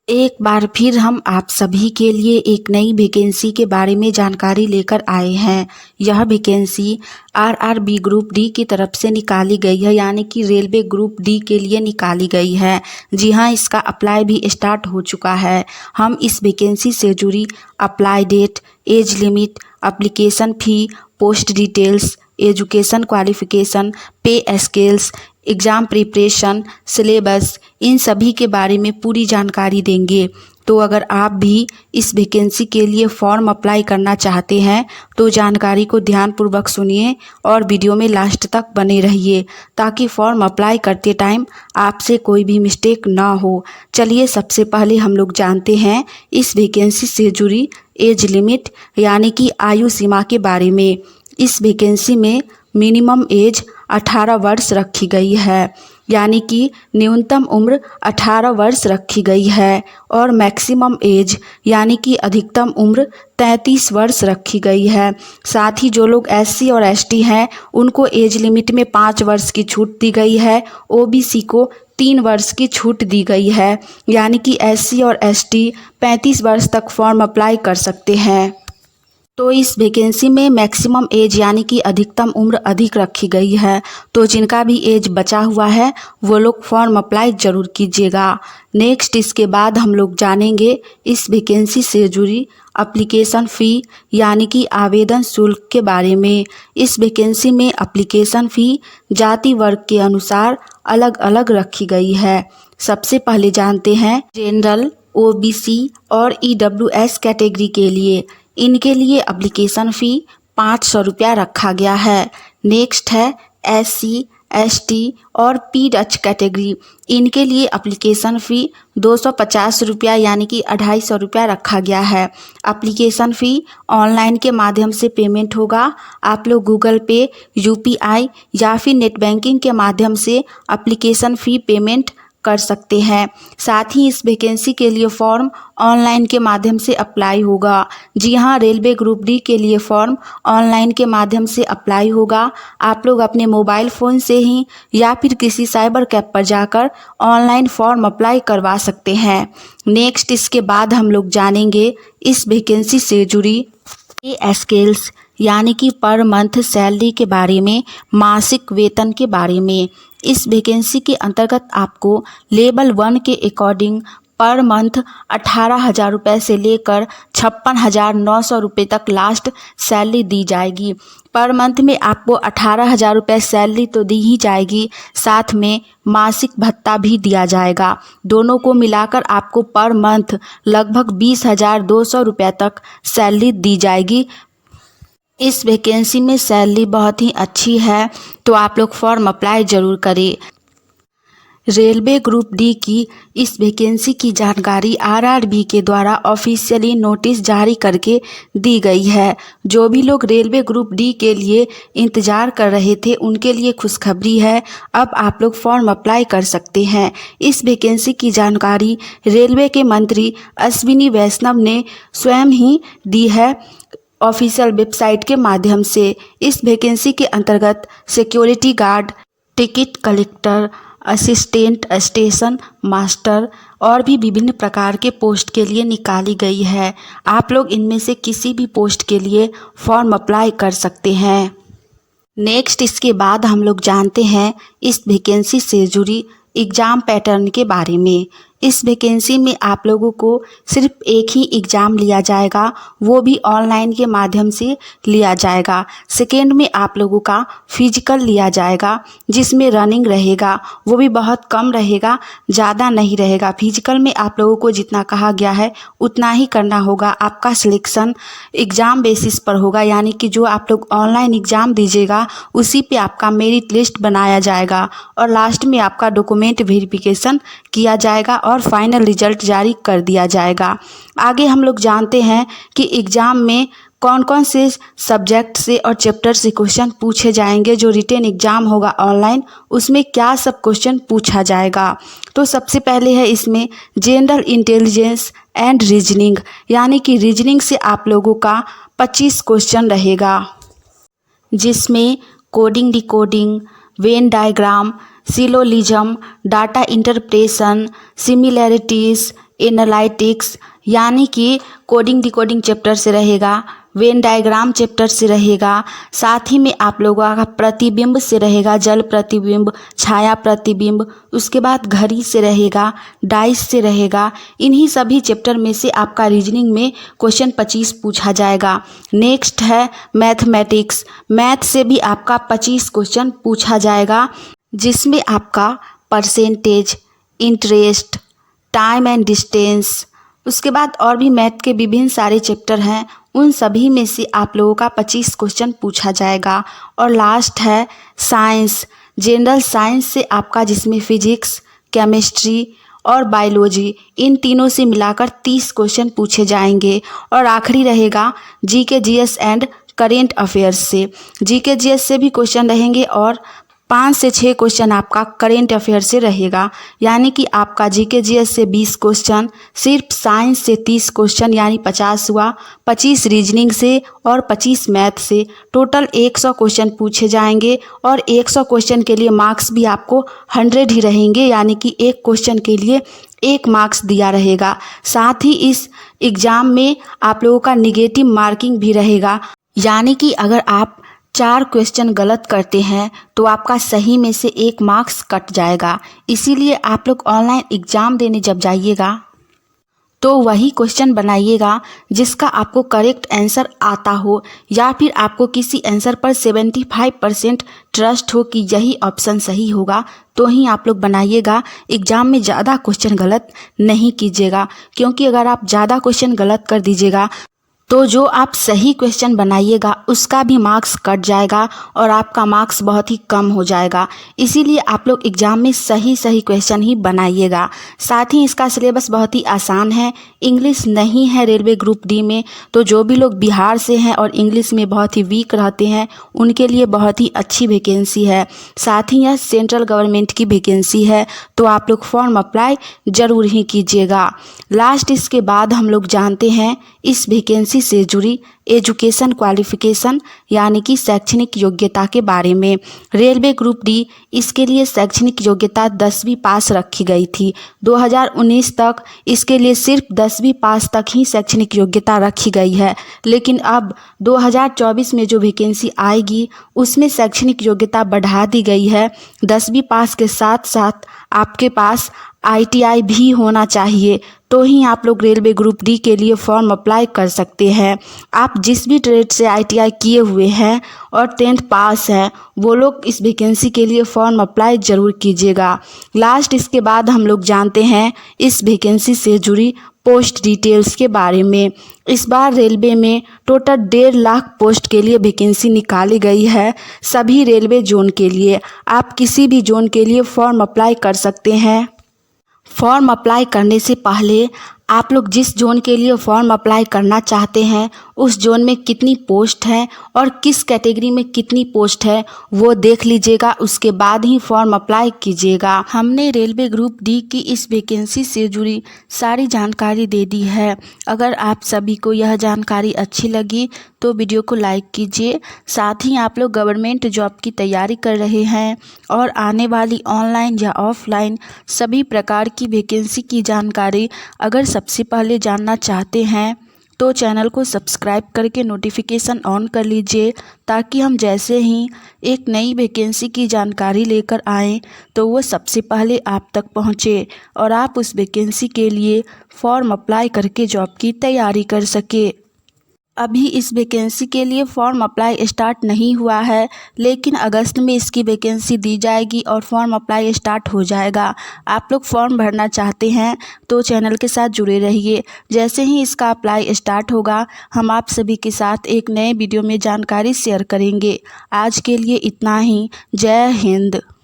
एक बार फिर हम आप सभी के लिए एक नई वैकेंसी के बारे में जानकारी लेकर आए हैं। यह वैकेंसी आरआरबी ग्रुप डी की तरफ से निकाली गई है, यानी कि रेलवे ग्रुप डी के लिए निकाली गई है। जी हां, इसका अप्लाई भी स्टार्ट हो चुका है। हम इस वैकेंसी से जुड़ी apply date, age limit, application fee, post details, education qualification, pay scales, exam preparation, syllabus, इन सभी के बारे में पूरी जानकारी देंगे। तो अगर आप भी इस वैकेंसी के लिए फॉर्म अप्लाई करना चाहते हैं तो जानकारी को ध्यानपूर्वक सुनिए और वीडियो में लास्ट तक बने रहिए, ताकि फॉर्म अप्लाई करते टाइम आपसे कोई भी मिस्टेक ना हो। चलिए सबसे पहले हम लोग जानते हैं इस वैकेंसी से जुड़ी एज लिमिट यानी कि आयु सीमा के बारे में। इस वैकेंसी में मिनिमम एज 18 वर्ष रखी गई है, यानी कि न्यूनतम उम्र 18 वर्ष रखी गई है, और मैक्सिमम एज यानी कि अधिकतम उम्र 33 वर्ष रखी गई है। साथ ही जो लोग SC और ST हैं उनको एज लिमिट में 5 वर्ष की छूट दी गई है। OBC को 3 वर्ष की छूट दी गई है, यानी कि SC और ST 35 वर्ष तक फॉर्म अप्लाई कर सकते हैं। तो इस वैकेंसी में मैक्सिमम एज यानी कि अधिकतम उम्र अधिक रखी गई है। तो जिनका भी एज बचा हुआ है वो लोग फॉर्म अप्लाई ज़रूर कीजिएगा। नेक्स्ट इसके बाद हम लोग जानेंगे इस वैकेंसी से जुड़ी एप्लीकेशन फ़ी यानी कि आवेदन शुल्क के बारे में। इस वैकेंसी में एप्लीकेशन फ़ी जाति वर्ग के अनुसार अलग अलग रखी गई है। सबसे पहले जानते हैं जनरल, OBC और EWS कैटेगरी के लिए। इनके लिए एप्लीकेशन फ़ी 500 रुपया रखा गया है। नेक्स्ट है SC, ST और PDH कैटेगरी। इनके लिए एप्लीकेशन फ़ी 250 रुपया यानी कि 250 रुपया रखा गया है। एप्लीकेशन फ़ी ऑनलाइन के माध्यम से पेमेंट होगा। आप लोग गूगल पे, UPI या फिर नेट बैंकिंग के माध्यम से एप्लीकेशन फ़ी पेमेंट कर सकते हैं। साथ ही इस वैकेंसी के लिए फॉर्म ऑनलाइन के माध्यम से अप्लाई होगा। जी हां, रेलवे ग्रुप डी के लिए फॉर्म ऑनलाइन के माध्यम से अप्लाई होगा। आप लोग अपने मोबाइल फ़ोन से ही या फिर किसी साइबर कैफ़े पर जाकर ऑनलाइन फॉर्म अप्लाई करवा सकते हैं। नेक्स्ट इसके बाद हम लोग जानेंगे इस वैकेंसी से जुड़ी पे स्केल्स यानी कि पर मंथ सैलरी के बारे में, मासिक वेतन के बारे में। इस वैकेंसी के अंतर्गत आपको लेवल 1 के अकॉर्डिंग पर मंथ 18,000 रुपये से लेकर 56,900 रुपये तक लास्ट सैलरी दी जाएगी। पर मंथ में आपको 18,000 रुपये सैलरी तो दी ही जाएगी, साथ में मासिक भत्ता भी दिया जाएगा। दोनों को मिलाकर आपको पर मंथ लगभग 20,200 रुपये तक सैलरी दी जाएगी। इस वैकेंसी में सैलरी बहुत ही अच्छी है, तो आप लोग फॉर्म अप्लाई ज़रूर करें। रेलवे ग्रुप डी की इस वैकेंसी की जानकारी आरआरबी के द्वारा ऑफिशियली नोटिस जारी करके दी गई है। जो भी लोग रेलवे ग्रुप डी के लिए इंतज़ार कर रहे थे उनके लिए खुशखबरी है, अब आप लोग फॉर्म अप्लाई कर सकते हैं। इस वैकेंसी की जानकारी रेलवे के मंत्री अश्विनी वैष्णव ने स्वयं ही दी है ऑफिशियल वेबसाइट के माध्यम से। इस वैकेंसी के अंतर्गत security guard, ticket collector, assistant station master और भी विभिन्न प्रकार के पोस्ट के लिए निकाली गई है। आप लोग इनमें से किसी भी पोस्ट के लिए फॉर्म अप्लाई कर सकते हैं। नेक्स्ट इसके बाद हम लोग जानते हैं इस वैकेंसी से जुड़ी एग्ज़ाम पैटर्न के बारे में। इस वैकेंसी में आप लोगों को सिर्फ एक ही एग्ज़ाम लिया जाएगा, वो भी ऑनलाइन के माध्यम से लिया जाएगा। सेकेंड में आप लोगों का फिजिकल लिया जाएगा, जिसमें रनिंग रहेगा, वो भी बहुत कम रहेगा, ज़्यादा नहीं रहेगा। फिजिकल में आप लोगों को जितना कहा गया है उतना ही करना होगा। आपका सिलेक्शन एग्ज़ाम बेसिस पर होगा, यानी कि जो आप लोग ऑनलाइन एग्ज़ाम दीजिएगा उसी पे आपका मेरिट लिस्ट बनाया जाएगा और लास्ट में आपका डॉक्यूमेंट वेरिफिकेशन किया जाएगा और फाइनल रिजल्ट जारी कर दिया जाएगा। आगे हम लोग जानते हैं कि एग्ज़ाम में कौन कौन से सब्जेक्ट से और चैप्टर से क्वेश्चन पूछे जाएंगे। जो रिटन एग्ज़ाम होगा ऑनलाइन, उसमें क्या सब क्वेश्चन पूछा जाएगा। तो सबसे पहले है इसमें जनरल इंटेलिजेंस एंड रीजनिंग, यानी कि रीजनिंग से आप लोगों का 25 क्वेश्चन रहेगा, जिसमें coding, decoding, Venn diagram, syllogism, data interpretation, similarities, analytics यानी कि कोडिंग डिकोडिंग चैप्टर से रहेगा, वेन डायग्राम चैप्टर से रहेगा, साथ ही में आप लोगों का प्रतिबिंब से रहेगा, जल प्रतिबिंब, छाया प्रतिबिंब, उसके बाद घड़ी से रहेगा, डाइस से रहेगा। इन्हीं सभी चैप्टर में से आपका रीजनिंग में क्वेश्चन 25 पूछा जाएगा। नेक्स्ट है मैथमेटिक्स, मैथ से भी आपका 25 क्वेश्चन पूछा जाएगा, जिसमें आपका percentage, interest, time and distance, उसके बाद और भी मैथ के विभिन्न सारे चैप्टर हैं, उन सभी में से आप लोगों का 25 क्वेश्चन पूछा जाएगा। और लास्ट है साइंस, जनरल साइंस से आपका जिसमें फिजिक्स, केमिस्ट्री और बायोलॉजी इन तीनों से मिलाकर 30 क्वेश्चन पूछे जाएंगे। और आखिरी रहेगा GK GS and current affairs से। जीके जीएस से भी क्वेश्चन रहेंगे और 5 से 6 क्वेश्चन आपका करेंट अफेयर से रहेगा, यानी कि आपका जीके जीएस से 20 क्वेश्चन, सिर्फ साइंस से 30 क्वेश्चन यानी 50 हुआ, 25 रीजनिंग से और 25 मैथ से, टोटल 100 क्वेश्चन पूछे जाएंगे। और 100 क्वेश्चन के लिए मार्क्स भी आपको 100 ही रहेंगे, यानी कि एक क्वेश्चन के लिए 1 मार्क्स दिया रहेगा। साथ ही इस एग्ज़ाम में आप लोगों का निगेटिव मार्किंग भी रहेगा, यानी कि अगर आप 4 क्वेश्चन गलत करते हैं तो आपका सही में से 1 मार्क्स कट जाएगा। इसीलिए आप लोग ऑनलाइन एग्ज़ाम देने जब जाइएगा तो वही क्वेश्चन बनाइएगा जिसका आपको करेक्ट आंसर आता हो, या फिर आपको किसी आंसर पर 75% ट्रस्ट हो कि यही ऑप्शन सही होगा, तो ही आप लोग बनाइएगा। एग्ज़ाम में ज़्यादा क्वेश्चन गलत नहीं कीजिएगा, क्योंकि अगर आप ज़्यादा क्वेश्चन गलत कर दीजिएगा तो जो आप सही क्वेश्चन बनाइएगा उसका भी मार्क्स कट जाएगा और आपका मार्क्स बहुत ही कम हो जाएगा। इसीलिए आप लोग एग्ज़ाम में सही क्वेश्चन ही बनाइएगा। साथ ही इसका सिलेबस बहुत ही आसान है, इंग्लिश नहीं है रेलवे ग्रुप डी में, तो जो भी लोग बिहार से हैं और इंग्लिश में बहुत ही वीक रहते हैं उनके लिए बहुत ही अच्छी वैकेंसी है। साथ ही यह सेंट्रल गवर्नमेंट की वैकेंसी है, तो आप लोग फॉर्म अप्लाई ज़रूर ही कीजिएगा। लास्ट इसके बाद हम लोग जानते हैं इस वैकेंसी से जुड़ी एजुकेशन क्वालिफिकेशन यानी कि शैक्षणिक योग्यता के बारे में। रेलवे ग्रुप डी इसके लिए शैक्षणिक योग्यता 10वीं पास रखी गई थी। 2019 तक इसके लिए सिर्फ 10वीं पास तक ही शैक्षणिक योग्यता रखी गई है, लेकिन अब 2024 में जो वैकेंसी आएगी उसमें शैक्षणिक योग्यता बढ़ा दी गई है। 10वीं पास के साथ साथ आपके पास ITI भी होना चाहिए, तो ही आप लोग रेलवे ग्रुप डी के लिए फॉर्म अप्लाई कर सकते हैं। आप जिस भी ट्रेड से ITI किए हुए हैं और 10th पास है वो लोग इस वैकेंसी के लिए फॉर्म अप्लाई ज़रूर कीजिएगा। लास्ट इसके बाद हम लोग जानते हैं इस वैकेंसी से जुड़ी पोस्ट डिटेल्स के बारे में। इस बार रेलवे में टोटल 1.5 लाख पोस्ट के लिए वैकेंसी निकाली गई है, सभी रेलवे जोन के लिए। आप किसी भी जोन के लिए फॉर्म अप्लाई कर सकते हैं। फॉर्म अप्लाई करने से पहले आप लोग जिस जोन के लिए फॉर्म अप्लाई करना चाहते हैं उस जोन में कितनी पोस्ट है और किस कैटेगरी में कितनी पोस्ट है वो देख लीजिएगा, उसके बाद ही फॉर्म अप्लाई कीजिएगा। हमने रेलवे ग्रुप डी की इस वैकेंसी से जुड़ी सारी जानकारी दे दी है। अगर आप सभी को यह जानकारी अच्छी लगी तो वीडियो को लाइक कीजिए। साथ ही आप लोग गवर्नमेंट जॉब की तैयारी कर रहे हैं और आने वाली ऑनलाइन या ऑफलाइन सभी प्रकार की वैकेंसी की जानकारी अगर सबसे पहले जानना चाहते हैं तो चैनल को सब्सक्राइब करके नोटिफिकेशन ऑन कर लीजिए, ताकि हम जैसे ही एक नई वैकेंसी की जानकारी लेकर आएँ तो वो सबसे पहले आप तक पहुँचे और आप उस वैकेंसी के लिए फॉर्म अप्लाई करके जॉब की तैयारी कर सके। अभी इस वैकेंसी के लिए फॉर्म अप्लाई स्टार्ट नहीं हुआ है, लेकिन अगस्त में इसकी वैकेंसी दी जाएगी और फॉर्म अप्लाई स्टार्ट हो जाएगा। आप लोग फॉर्म भरना चाहते हैं तो चैनल के साथ जुड़े रहिए। जैसे ही इसका अप्लाई स्टार्ट होगा हम आप सभी के साथ एक नए वीडियो में जानकारी शेयर करेंगे। आज के लिए इतना ही। जय हिंद।